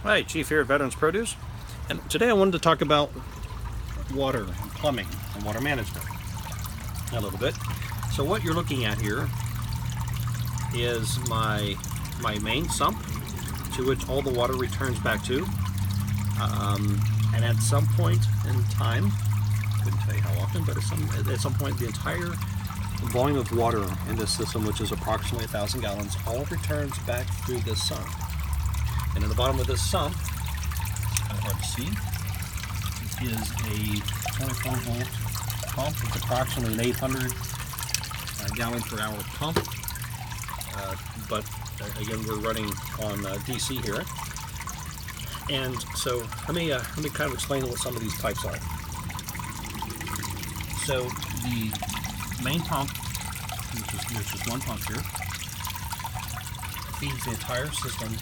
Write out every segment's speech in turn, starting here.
Hi, Chief here at Veterans Produce, and today I wanted to talk about water and plumbing and water management a little bit. So what you're looking at here is my main sump, to which all the water returns back to, and at some point in time, I couldn't tell you how often, but at some point the entire volume of water in this system, which is approximately 1,000 gallons, all returns back through this sump. And in the bottom of this sump, it's kind of hard to see, is a 24 volt pump. It's approximately an 800 gallon per hour pump. But again, we're running on DC here. And so let me kind of explain what some of these pipes are. So the main pump, there's just one pump here, feeds the entire system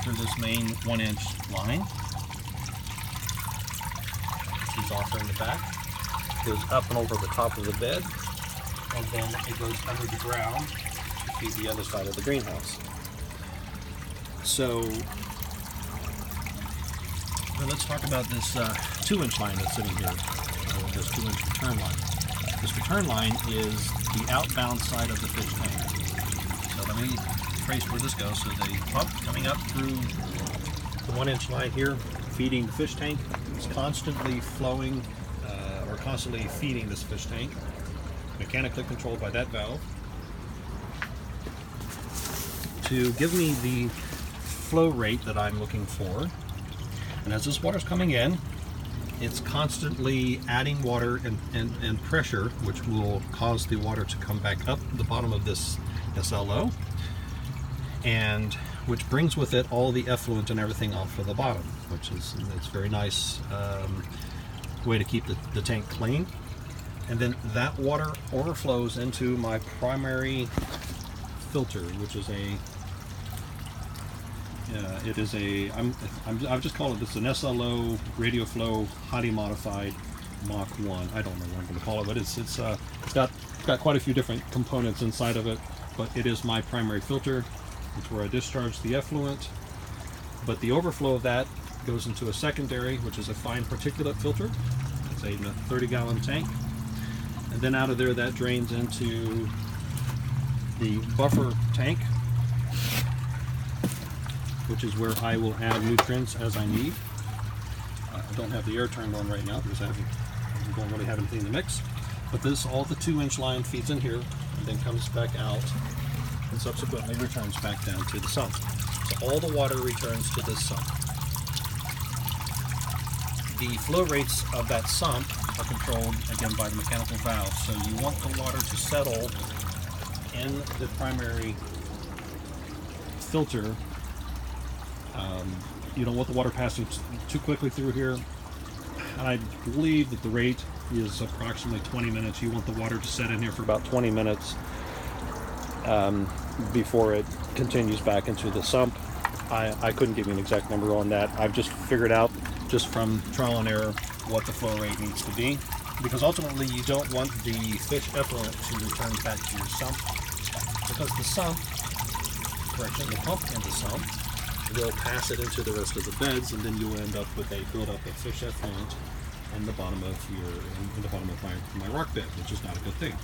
through this main 1-inch line. She's off in the back, goes up and over the top of the bed, and then it goes under the ground to feed the other side of the greenhouse. So let's talk about this 2-inch line that's sitting here, this 2-inch return line. This return line is the outbound side of the fish tank. So let me trace where this goes. So the pump coming up through the 1-inch line here, feeding the fish tank, is constantly flowing or constantly feeding this fish tank, mechanically controlled by that valve, to give me the flow rate that I'm looking for. And as this water's coming in, it's constantly adding water and pressure, which will cause the water to come back up the bottom of this SLO, and which brings with it all the effluent and everything off of the bottom, which is it's very nice way to keep the tank clean. And then that water overflows into my primary filter, which is I've just called it, it's an SLO radio flow highly modified Mach 1. I don't know what I'm going to call it, but it's got quite a few different components inside of it, but it is my primary filter. It's where I discharge the effluent, but the overflow of that goes into a secondary, which is a fine particulate filter. It's a 30-gallon tank, and then out of there that drains into the buffer tank, which is where I will add nutrients as I need. I don't have the air turned on right now because I don't really have anything to mix. But all the 2-inch line feeds in here and then comes back out and subsequently returns back down to the sump. So all the water returns to this sump. The flow rates of that sump are controlled again by the mechanical valve. So you want the water to settle in the primary filter. You don't want the water passing too quickly through here. And I believe that the rate is approximately 20 minutes. You want the water to set in here for about 20 minutes before it continues back into the sump. I couldn't give you an exact number on that. I've just figured out, just from trial and error, what the flow rate needs to be, because ultimately you don't want the fish effluent to return back to your sump, because the pump and the sump will pass it into the rest of the beds, and then you'll end up with a buildup of fish effluent in the bottom of my rock bed, which is not a good thing.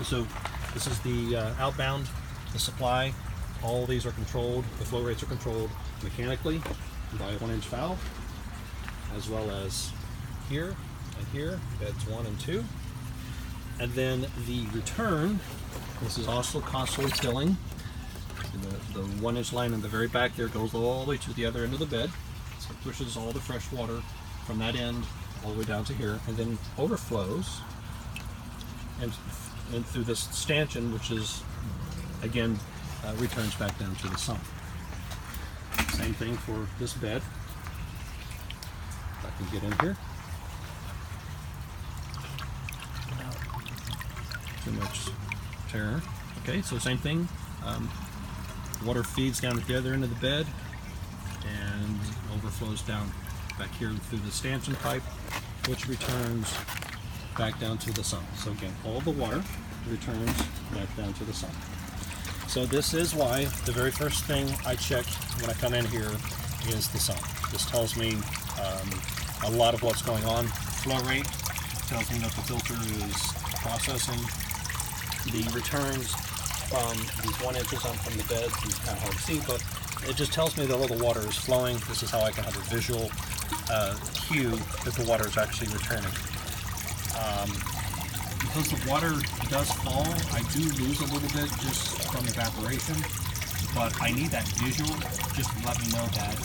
So this is the outbound, the supply. All these are controlled. The flow rates are controlled mechanically by a 1-inch valve, as well as here and here, beds 1 and 2. And then the return, this is also constantly filling. The 1-inch line in the very back there goes all the way to the other end of the bed. So it pushes all the fresh water from that end all the way down to here, and then overflows and through this stanchion, which is again returns back down to the sump. Same thing for this bed. If I can get in here. Too much terror. Okay, so same thing. Water feeds down at the other end of the bed and overflows down back here through the stanchion pipe, which returns back down to the sump. So again, all the water returns back down to the sump. So this is why the very first thing I check when I come in here is the sump. This tells me a lot of what's going on. Flow rate tells me that the filter is processing. The returns from these 1 inches on from the bed is kind of hard to see, but it just tells me that all the water is flowing. This is how I can have a visual cue that the water is actually returning. Because the water does fall, I do lose a little bit just from evaporation, but I need that visual just to let me know that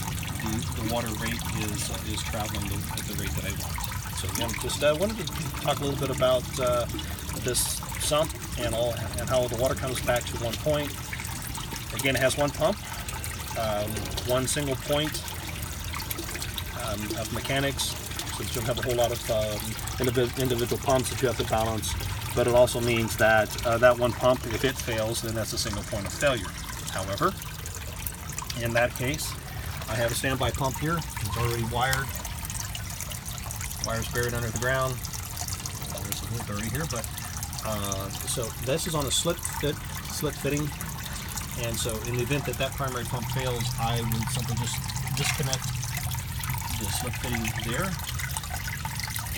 the water rate is traveling at the rate that I want. So again, just wanted to talk a little bit about this sump and how the water comes back to one point. Again, it has one pump, one single point of mechanics, so you don't have a whole lot of individual pumps that you have to balance. But it also means that that one pump, if it fails, then that's a single point of failure. However, in that case, I have a standby pump here. It's already wired. Wire's buried under the ground. There's a little dirty here, but so this is on a slip fitting, and so in the event that that primary pump fails, I would simply just disconnect the slip fitting there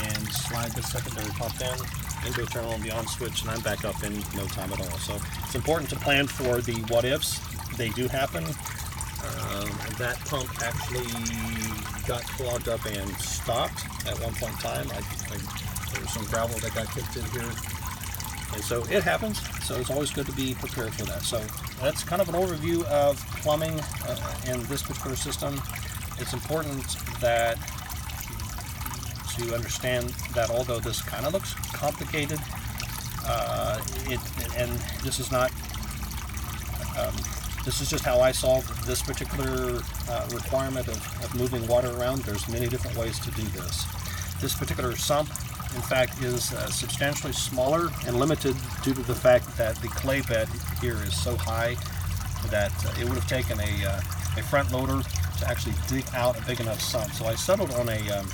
and slide the secondary pump in, go turn on the on switch, and I'm back up in no time at all. So it's important to plan for the what ifs. They do happen. That pump actually got clogged up and stopped at one point in time. There was some gravel that got kicked in here, and so it happens. So it's always good to be prepared for that. So that's kind of an overview of plumbing in this particular system. It's important that to understand that although this kind of looks complicated, and this is not. This is just how I solve this particular requirement of moving water around. There's many different ways to do this. This particular sump, in fact, is substantially smaller and limited due to the fact that the clay bed here is so high that it would have taken a front loader to actually dig out a big enough sump. So I settled on a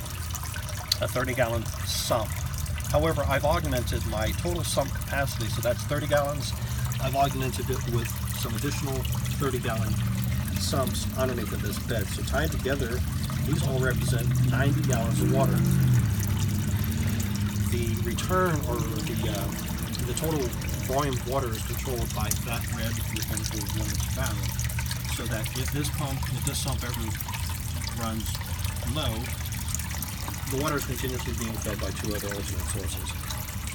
30-gallon sump. However, I've augmented my total sump capacity, so that's 30 gallons. I've augmented it with some additional 30-gallon sumps underneath of this bed. So tied together, these all represent 90 gallons of water. The return, or the total volume of water, is controlled by that red mechanical units valve. So that if this sump ever runs low, the water is continuously being fed by two other alternate sources.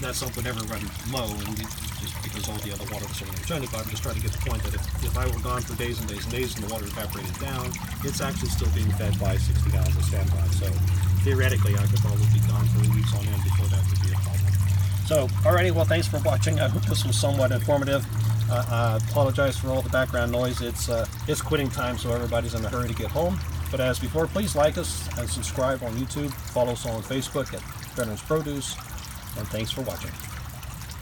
That sump would never run low, and just because all the other water was sitting in it. But I'm just trying to get the point that if I were gone for days and days and days and the water evaporated down, it's actually still being fed by 60 gallons of standby. So theoretically, I could probably be gone for weeks on end before that would be a problem. So, alrighty, well, thanks for watching. I hope this was somewhat informative. I apologize for all the background noise. It's quitting time, so everybody's in a hurry to get home. But as before, please like us and subscribe on YouTube. Follow us on Facebook at Veterans Produce. And thanks for watching.